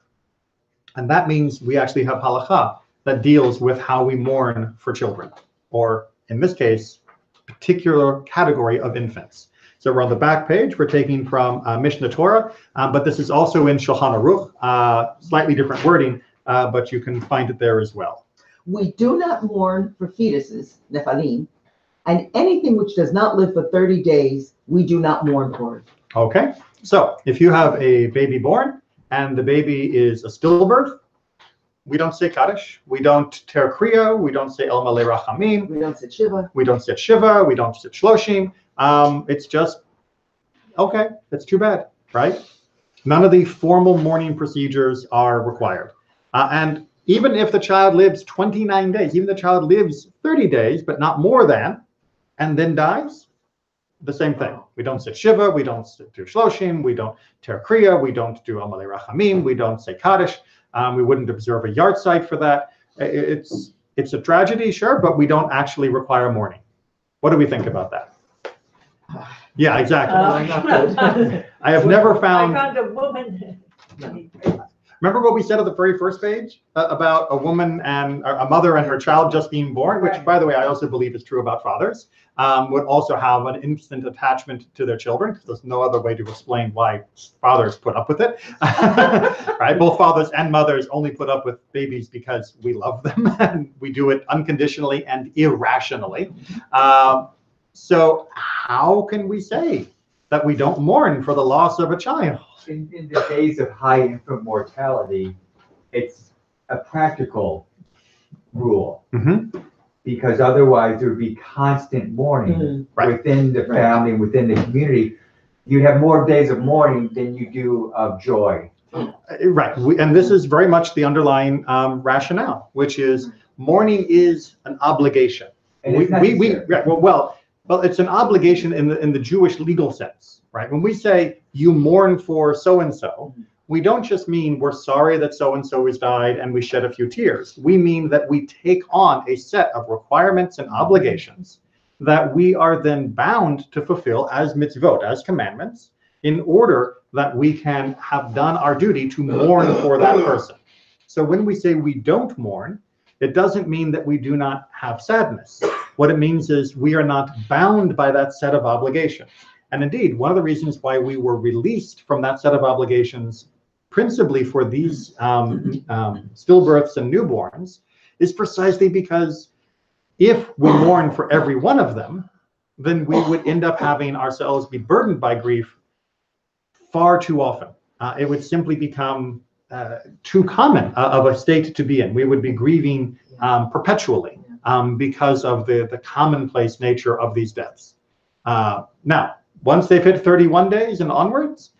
And that means we actually have halakha that deals with how we mourn for children, or in this case, particular category of infants. So we're on the back page, we're taking from Mishnah Torah, but this is also in Shulchan Aruch, slightly different wording, but you can find it there as well. We do not mourn for fetuses, nephalim, and anything which does not live for 30 days, we do not mourn for it. Okay, so if you have a baby born and the baby is a stillbirth, we don't say Kaddish, we don't Ter Kriya, we don't say El Malei Rachamim, We don't say Shiva. we don't sit Shiva, we don't sit Shloshim. It's just, okay, that's too bad, right? None of the formal mourning procedures are required. And even if the child lives 29 days, even the child lives 30 days, but not more than, and then dies, the same thing. We don't sit Shiva, we don't do Shloshim, we don't Ter Kriya, we don't do El Malei Rachamim, we don't say Kaddish. We wouldn't observe a yard site for that. It's a tragedy, sure, but we don't actually require mourning. What do we think about that? Yeah, exactly. I have never found. I found a woman. Remember what we said at the very first page about a woman and a mother and her child just being born, which, by the way, I also believe is true about fathers, would also have an instant attachment to their children, because there's no other way to explain why fathers put up with it. Right? Both fathers and mothers only put up with babies because we love them and we do it unconditionally and irrationally. So how can we say that we don't mourn for the loss of a child? In the days of high infant mortality, it's a practical rule, because otherwise there would be constant mourning within the family, within the community. You'd have more days of mourning than you do of joy. Right, and this is very much the underlying rationale, which is mourning is an obligation. And it's necessary. Well, it's an obligation in the Jewish legal sense, right? When we say you mourn for so-and-so, we don't just mean we're sorry that so-and-so has died and we shed a few tears. We mean that we take on a set of requirements and obligations that we are then bound to fulfill as mitzvot, as commandments, in order that we can have done our duty to mourn for that person. So when we say we don't mourn, it doesn't mean that we do not have sadness. What it means is we are not bound by that set of obligations. And indeed, one of the reasons why we were released from that set of obligations, principally for these stillbirths and newborns, is precisely because if we mourn for every one of them, then we would end up having ourselves be burdened by grief far too often. It would simply become too common of a state to be in. We would be grieving perpetually because of the commonplace nature of these deaths. Now, once they've hit 31 days and onwards,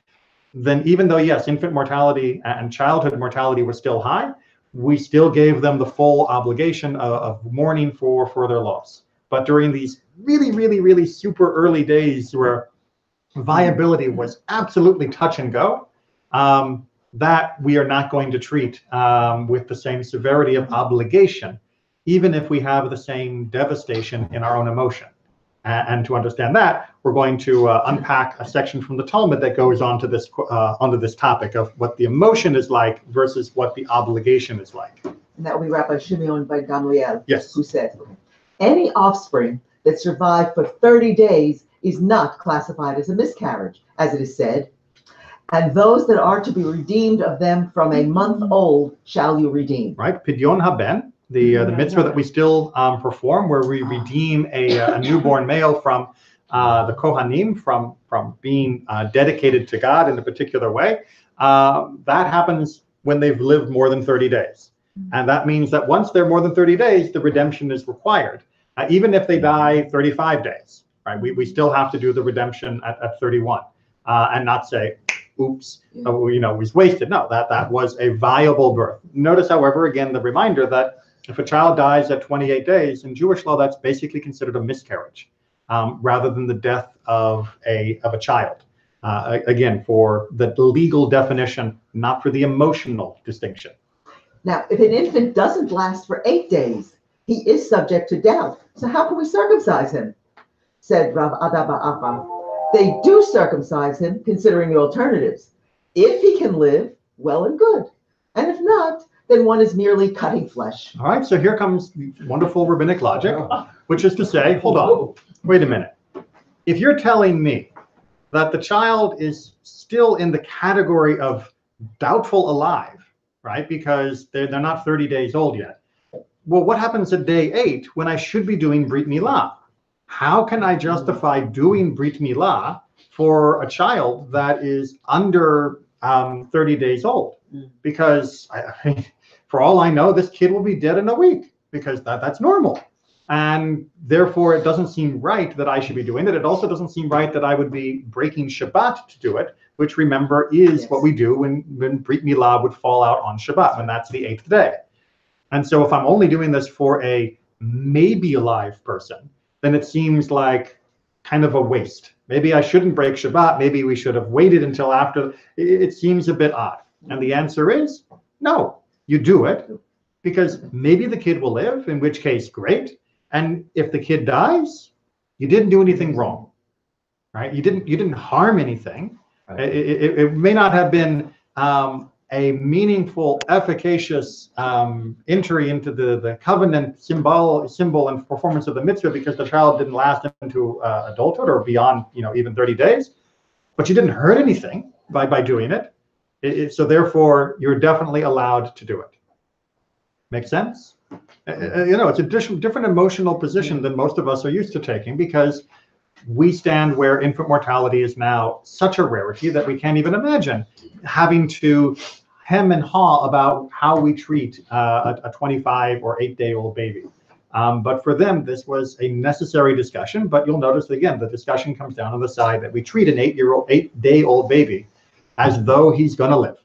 then even though, yes, infant mortality and childhood mortality were still high, we still gave them the full obligation of mourning for their loss. But during these really, really, really super early days where viability was absolutely touch and go, that we are not going to treat with the same severity of obligation, even if we have the same devastation in our own emotion. And to understand that, we're going to unpack a section from the Talmud that goes onto this topic of what the emotion is like versus what the obligation is like. And that will be Rabbi Shimon by Gamliel, Yes. who said, any offspring that survived for 30 days is not classified as a miscarriage, as it is said, and those that are to be redeemed of them from a month old shall you redeem. Right, Pidyon Haben, the mitzvah that we still perform, where we redeem a newborn male from the Kohanim, from being dedicated to God in a particular way. That happens when they've lived more than 30 days. And that means that once they're more than 30 days, the redemption is required. Even if they die 35 days, right? We still have to do the redemption at 31 and not say, oops, it was wasted. No, that was a viable birth. Notice, however, again, the reminder that if a child dies at 28 days, in Jewish law, that's basically considered a miscarriage rather than the death of a child. Again, for the legal definition, not for the emotional distinction. Now, if an infant doesn't last for 8 days, he is subject to doubt. So how can we circumcise him? Said Rav Adaba Abba. They do circumcise him, considering the alternatives. If he can live, well and good. And if not, then one is merely cutting flesh. All right, so here comes the wonderful rabbinic logic, which is to say, hold on, wait a minute. If you're telling me that the child is still in the category of doubtful alive, right, because they're not 30 days old yet, well, what happens at day 8 when I should be doing Brit Milah? How can I justify doing Brit Milah for a child that is under 30 days old? Because for all I know, this kid will be dead in a week, because that's normal. And therefore, it doesn't seem right that I should be doing it. It also doesn't seem right that I would be breaking Shabbat to do it, which, remember, is what we do when Brit Milah would fall out on Shabbat, when that's the 8th day. And so if I'm only doing this for a maybe alive person, then it seems like kind of a waste. Maybe I shouldn't break Shabbat. Maybe we should have waited until after. It seems a bit odd. And the answer is no, you do it because maybe the kid will live, in which case, great. And if the kid dies, you didn't do anything wrong, right? You didn't harm anything. Right. It may not have been a meaningful, efficacious entry into the covenant symbol and performance of the mitzvah, because the child didn't last into adulthood or beyond, even 30 days. But you didn't hurt anything by doing it. So therefore, you're definitely allowed to do it. Make sense? It's a different emotional position than most of us are used to taking, because we stand where infant mortality is now such a rarity that we can't even imagine having to hem and haw about how we treat a 25 or 8-day-old baby. But for them, this was a necessary discussion. But you'll notice, again, the discussion comes down on the side that we treat an 8-day-old baby as though he's going to live,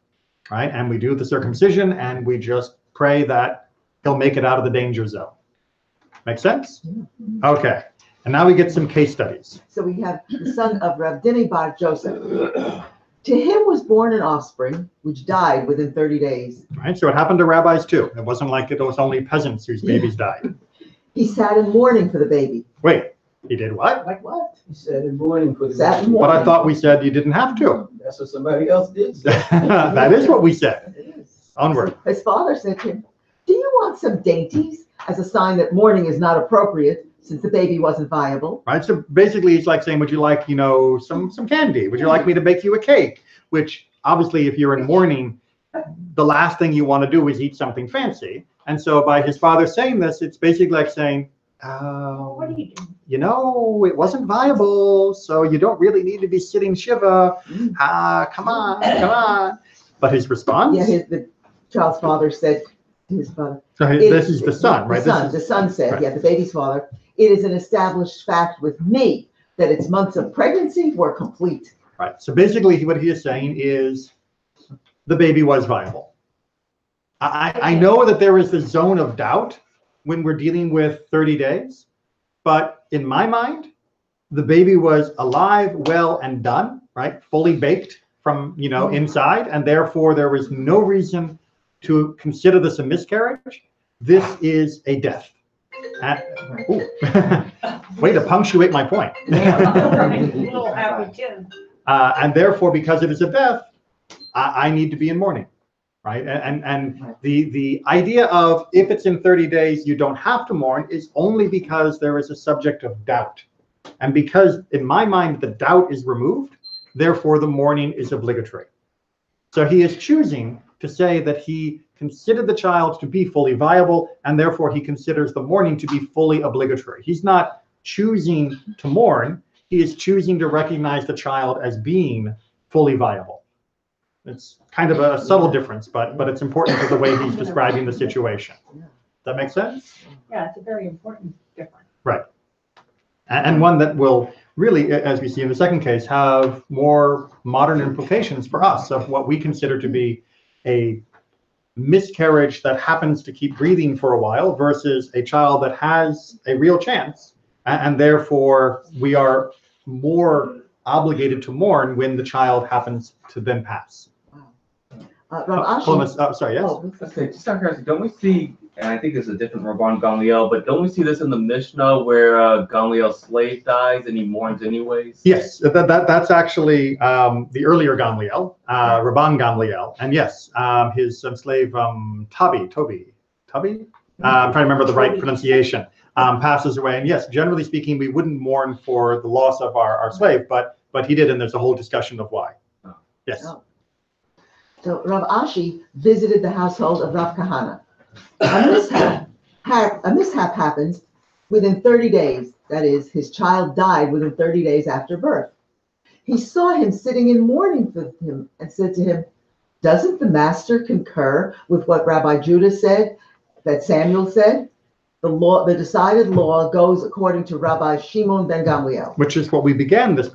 right? And we do the circumcision, and we just pray that he'll make it out of the danger zone. Make sense? Okay. And now we get some case studies. So we have the son of Rav Dini bar Joseph. To him was born an offspring, which died within 30 days. Right, so it happened to rabbis too. It wasn't like it was only peasants whose babies died. He sat in mourning for the baby. Wait, he did what? Like what? He said in mourning for the Sat in baby. mourning. But I thought we said you didn't have to. That's what somebody else did say. That is what we said. It is. Onward. His father said to him, "Do you want some dainties as a sign that mourning is not appropriate since the baby wasn't viable?" Right, so basically it's like saying, would you like, some candy? Would you like me to bake you a cake? Which obviously, if you're in mourning, the last thing you want to do is eat something fancy. And so by his father saying this, it's basically like saying, What are you doing? it wasn't viable, so you don't really need to be sitting Shiva. Come on. But his response? Yeah, the child's father said to his father. So this is the son, right? The son said, right. Yeah, the baby's father, "It is an established fact with me that its months of pregnancy were complete." Right. So basically what he is saying is the baby was viable. I know that there is the zone of doubt when we're dealing with 30 days, but in my mind, the baby was alive, well, and done, right? Fully baked from, inside, and therefore there was no reason to consider this a miscarriage. This is a death. Way to punctuate my point. Little happy too. And therefore, because it is a death, I need to be in mourning, right? And the idea of if it's in 30 days, you don't have to mourn is only because there is a subject of doubt. And because in my mind, the doubt is removed, therefore the mourning is obligatory. So he is choosing to say that he considered the child to be fully viable, and therefore he considers the mourning to be fully obligatory. He's not choosing to mourn. He is choosing to recognize the child as being fully viable. It's kind of a subtle difference, but it's important to the way he's describing the situation. Does that make sense? Yeah, it's a very important difference. Right. And one that will really, as we see in the second case, have more modern implications for us of what we consider to be a miscarriage that happens to keep breathing for a while versus a child that has a real chance. And therefore, we are more obligated to mourn when the child happens to then pass. Rav Ashi, Sorry, yes? Okay, just out of curiosity, don't we see, and I think this is a different Rabban Gamliel, but don't we see this in the Mishnah where Gamliel's slave dies and he mourns anyways? Yes, that's actually the earlier Gamliel, Rabban Gamliel, and yes, his slave Toby, I'm trying to remember the right pronunciation, passes away, and yes, generally speaking, we wouldn't mourn for the loss of our slave, but he did, and there's a whole discussion of why. Yes. Oh. So Rav Ashi visited the household of Rav Kahana. A mishap happens within 30 days. That is, his child died within 30 days after birth. He saw him sitting in mourning for him and said to him, "Doesn't the master concur with what Rabbi Judah said, that Samuel said? The decided law goes according to Rabbi Shimon ben Gamliel." Which is what we began this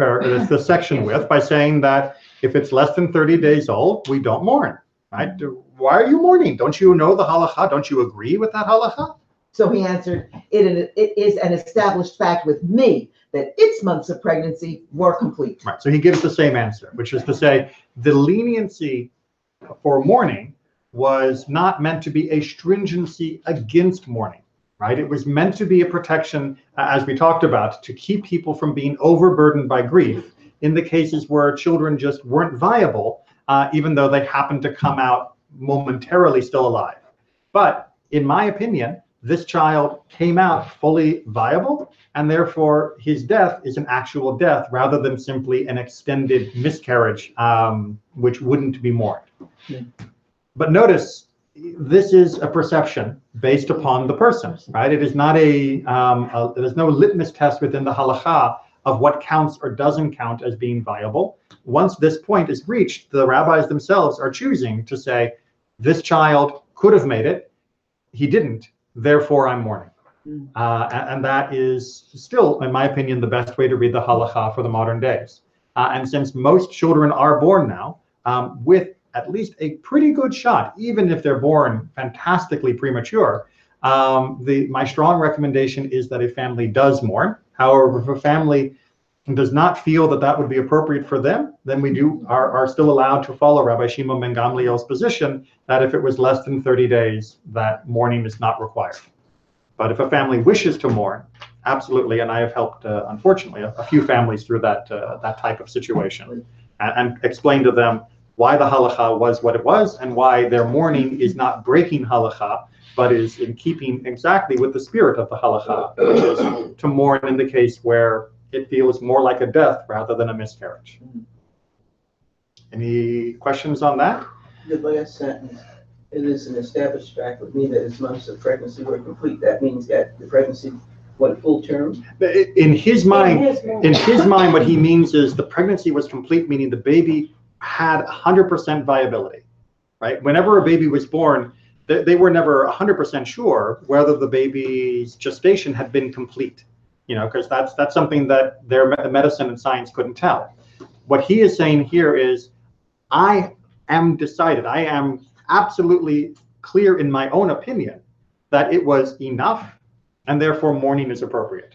section with, by saying that if it's less than 30 days old, we don't mourn, right? Why are you mourning? Don't you know the halacha? Don't you agree with that halacha? So he answered, it is an established fact with me that its months of pregnancy were complete. Right, so he gives the same answer, which is to say the leniency for mourning was not meant to be a stringency against mourning, right? It was meant to be a protection, as we talked about, to keep people from being overburdened by grief in the cases where children just weren't viable, even though they happened to come out momentarily still alive. But in my opinion, this child came out fully viable, and therefore his death is an actual death rather than simply an extended miscarriage, which wouldn't be mourned. But notice, this is a perception based upon the person, right? It is not there's no litmus test within the halacha of what counts or doesn't count as being viable. Once this point is reached, the rabbis themselves are choosing to say, this child could have made it, he didn't, therefore I'm mourning. And that is still, in my opinion, the best way to read the halacha for the modern days. And since most children are born now with at least a pretty good shot, even if they're born fantastically premature, my strong recommendation is that a family does mourn. However, if a family does not feel that that would be appropriate for them, then we are still allowed to follow Rabbi Shimon ben Gamliel's position that if it was less than 30 days, that mourning is not required. But if a family wishes to mourn, absolutely, and I have helped, unfortunately, a few families through that type of situation, and explained to them why the halacha was what it was, and why their mourning is not breaking halacha, but is in keeping exactly with the spirit of the halacha, which is to mourn in the case where it feels more like a death rather than a miscarriage. Any questions on that? The last sentence, it is an established fact with me that his months of pregnancy were complete. That means that the pregnancy went full term? In his mind, what he means is the pregnancy was complete, meaning the baby had 100% viability, right? Whenever a baby was born, they were never 100% sure whether the baby's gestation had been complete, because that's something that their medicine and science couldn't tell. What he is saying here is, I am absolutely clear in my own opinion that it was enough, and therefore mourning is appropriate.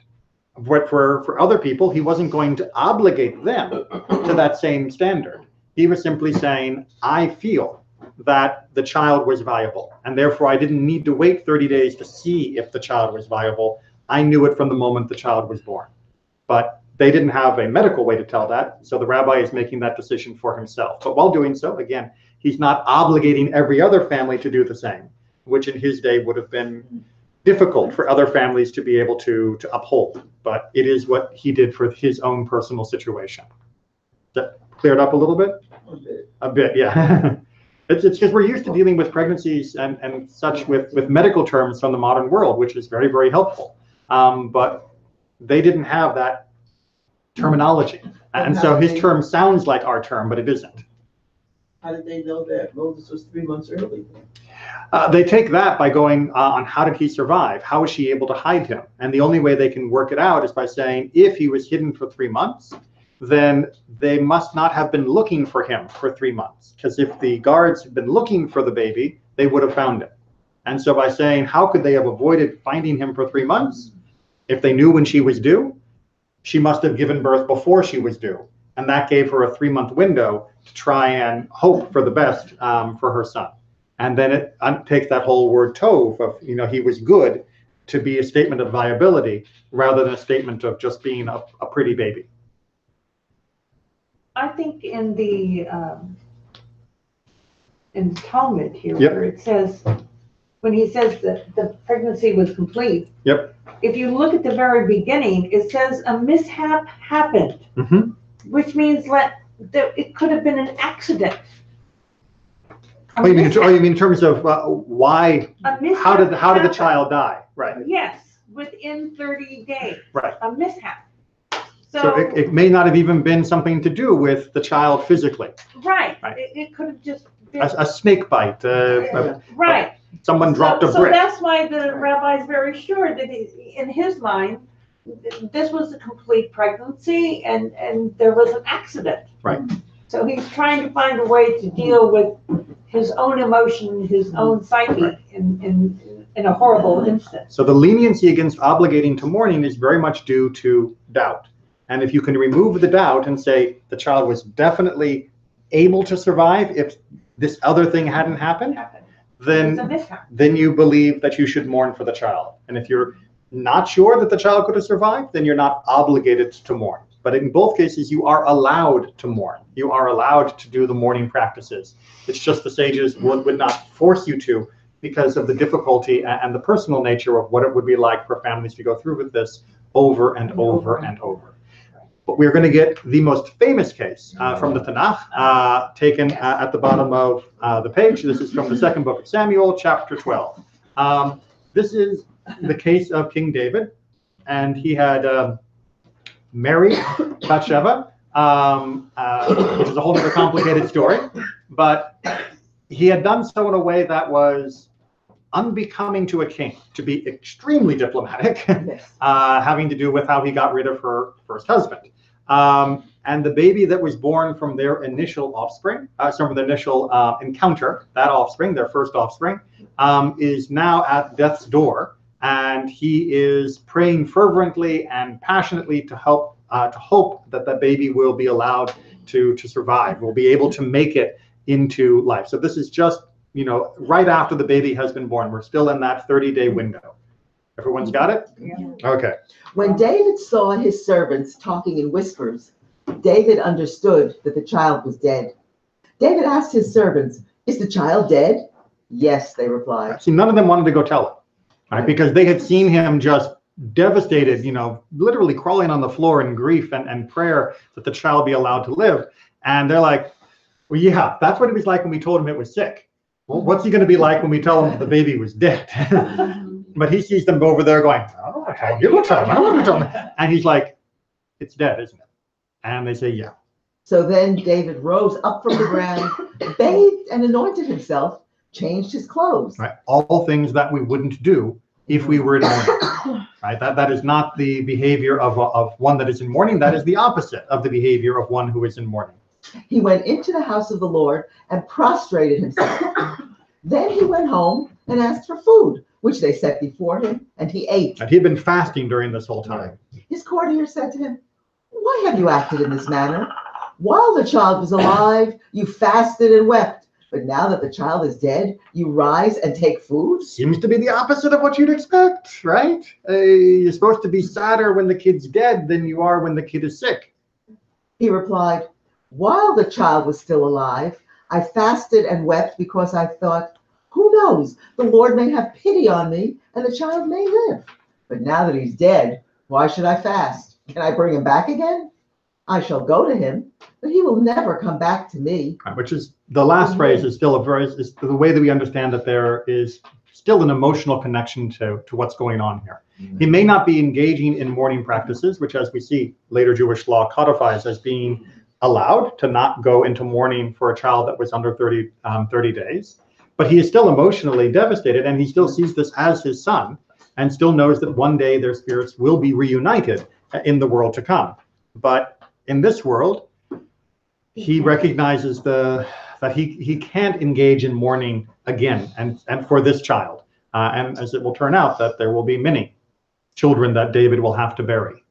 But for other people, he wasn't going to obligate them to that same standard. He was simply saying, I feel that the child was viable, and therefore I didn't need to wait 30 days to see if the child was viable. I knew it from the moment the child was born. But they didn't have a medical way to tell that, so the rabbi is making that decision for himself. But while doing so, again, he's not obligating every other family to do the same, which in his day would have been difficult for other families to be able to uphold. But it is what he did for his own personal situation. That cleared up a little bit? A bit, yeah. It's because we're used to dealing with pregnancies and such with medical terms from the modern world, which is very, very helpful. But they didn't have that terminology. And so his term sounds like our term, but it isn't. How did they know that Moses was 3 months early? They take that by going on how did he survive? How was she able to hide him? And the only way they can work it out is by saying if he was hidden for 3 months, then they must not have been looking for him for 3 months. Because if the guards had been looking for the baby, they would have found him. And so by saying how could they have avoided finding him for 3 months? If they knew when she was due, she must have given birth before she was due. and that gave her a 3-month window to try and hope for the best for her son. And then it takes that whole word tov of, he was good, to be a statement of viability rather than a statement of just being a pretty baby. I think in the Talmud here, Yep. where it says, when he says that the pregnancy was complete. Yep. If you look at the very beginning, it says a mishap happened, which means that it could have been an accident. Oh, you mean in terms of why? How did the child die? Right. Yes, within 30 days. Right. A mishap. So it may not have even been something to do with the child physically. Right. Right. It could have just been A snake bite. right. Someone dropped a brick. So that's why the rabbi is very sure that in his mind, this was a complete pregnancy and there was an accident. Right. So he's trying to find a way to deal with his own emotion, his own psyche in a horrible instance. So the leniency against obligating to mourning is very much due to doubt. And if you can remove the doubt and say the child was definitely able to survive if this other thing hadn't happened, then you believe that you should mourn for the child. And if you're not sure that the child could have survived, then you're not obligated to mourn. But in both cases, you are allowed to mourn. You are allowed to do the mourning practices. It's just the sages would not force you to, because of the difficulty and the personal nature of what it would be like for families to go through with this over and over and over. But we're going to get the most famous case from the Tanakh, taken at the bottom of the page. This is from the second book of Samuel, chapter 12. This is the case of King David, and he had married Bathsheba, which is a whole other complicated story, but he had done so in a way that was unbecoming to a king, to be extremely diplomatic, having to do with how he got rid of her first husband. And the baby that was born from their initial offspring, from the initial encounter, that offspring, their first offspring, is now at death's door. And he is praying fervently and passionately to hope that that baby will be allowed to survive, will be able to make it into life. So this is just, right after the baby has been born. We're still in that 30-day window. Everyone's got it? Yeah. Okay. When David saw his servants talking in whispers, David understood that the child was dead. David asked his servants, "Is the child dead?" "Yes," they replied. See, none of them wanted to go tell him, right? Because they had seen him just devastated, literally crawling on the floor in grief and prayer that the child be allowed to live. And they're like, well, yeah, that's what it was like when we told him it was sick. Well, what's he going to be like when we tell him that the baby was dead? But he sees them over there going, I don't want to tell him. You don't tell him. I don't want to tell him. And he's like, it's dead, isn't it? And they say, yeah. So then David rose up from the ground, bathed and anointed himself, changed his clothes. Right. All things that we wouldn't do if we were in mourning. Right. That is not the behavior of one that is in mourning. That is the opposite of the behavior of one who is in mourning. He went into the house of the Lord and prostrated himself. Then he went home and asked for food, which they set before him, and he ate. And he had been fasting during this whole time. His courtiers said to him, "Why have you acted in this manner? While the child was alive, you fasted and wept. But now that the child is dead, you rise and take food?" Seems to be the opposite of what you'd expect, right? You're supposed to be sadder when the kid's dead than you are when the kid is sick. He replied, "While the child was still alive, I fasted and wept because I thought, who knows, the Lord may have pity on me and the child may live. But now that he's dead, why should I fast? Can I bring him back again? I shall go to him, but he will never come back to me." Which is the last phrase is still is the way that we understand that there is still an emotional connection to what's going on here. He may not be engaging in mourning practices, which, as we see, later Jewish law codifies as being allowed to not go into mourning for a child that was under 30 days. But he is still emotionally devastated, and he still sees this as his son, and still knows that one day their spirits will be reunited in the world to come. But in this world, he recognizes that he can't engage in mourning again, and for this child. And as it will turn out, that there will be many children that David will have to bury.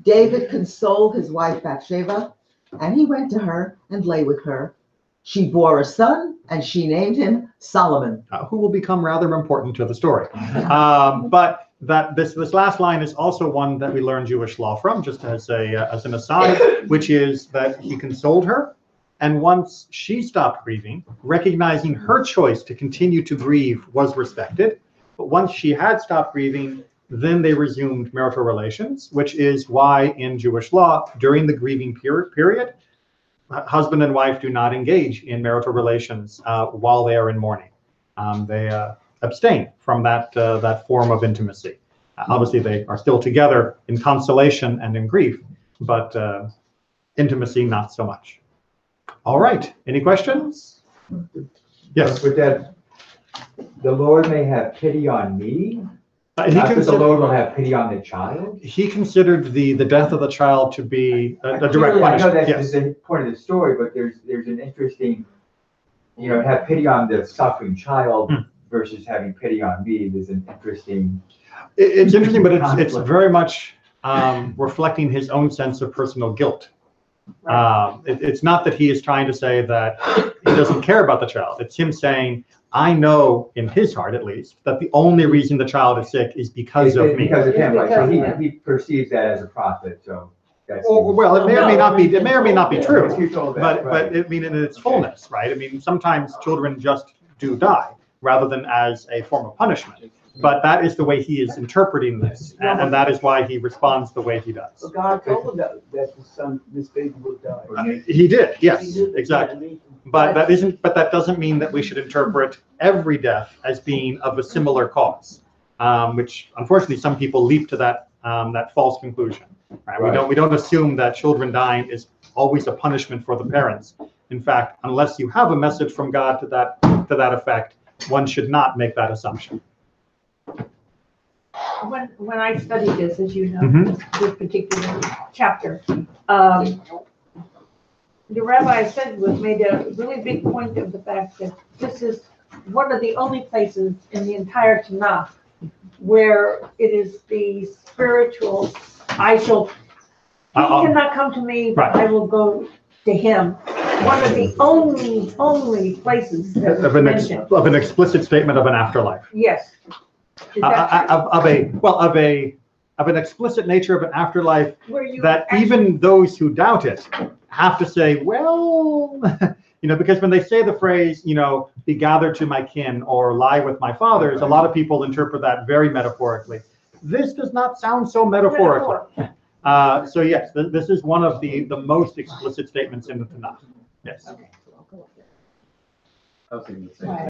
David consoled his wife Bathsheba, and he went to her and lay with her. She bore a son, and she named him Solomon. Who will become rather important to the story. But that this last line is also one that we learn Jewish law from, just as an aside, which is that he consoled her, and once she stopped grieving, recognizing her choice to continue to grieve was respected. But once she had stopped grieving, then they resumed marital relations, which is why in Jewish law, during the grieving period, husband and wife do not engage in marital relations while they are in mourning. They abstain from that form of intimacy. Obviously, they are still together in consolation and in grief, but intimacy not so much. All right. Any questions? Yes. With that, the Lord may have pity on me. Not that the Lord will have pity on the child. He considered the death of the child to be a direct Clearly, punishment. I know that's Yes. the point of the story, but there's an interesting, have pity on the suffering child versus having pity on me. There's an interesting. It's interesting, but it's very much reflecting his own sense of personal guilt. It's not that he is trying to say that he doesn't care about the child. It's him saying, I know in his heart, at least, that the only reason the child is sick is because of me. Because of him, right? So he perceives that as a prophet. So that's. Well, it may or may not be. It may or may not be true. But I mean, in its fullness, right? I mean, sometimes children just do die rather than as a form of punishment. But that is the way he is interpreting this, and that is why he responds the way he does. So God told him that this baby would die. He did, yes, exactly. But that doesn't mean that we should interpret every death as being of a similar cause, which unfortunately some people leap to that false conclusion. Right? We don't assume that children dying is always a punishment for the parents. In fact, unless you have a message from God to that effect, one should not make that assumption. When I studied this, as you know, this particular chapter, the rabbi said made a really big point of the fact that this is one of the only places in the entire Tanakh where it is the spiritual, he cannot come to me, but I will go to him. One of the only places that of an explicit statement of an afterlife. Yes. Of an explicit nature of an afterlife that actually, even those who doubt it have to say, well, because when they say the phrase, be gathered to my kin or lie with my fathers, a lot of people interpret that very metaphorically. This does not sound so metaphorically. So yes, this is one of the most explicit statements in the Tanakh. Yes. I was thinking the same.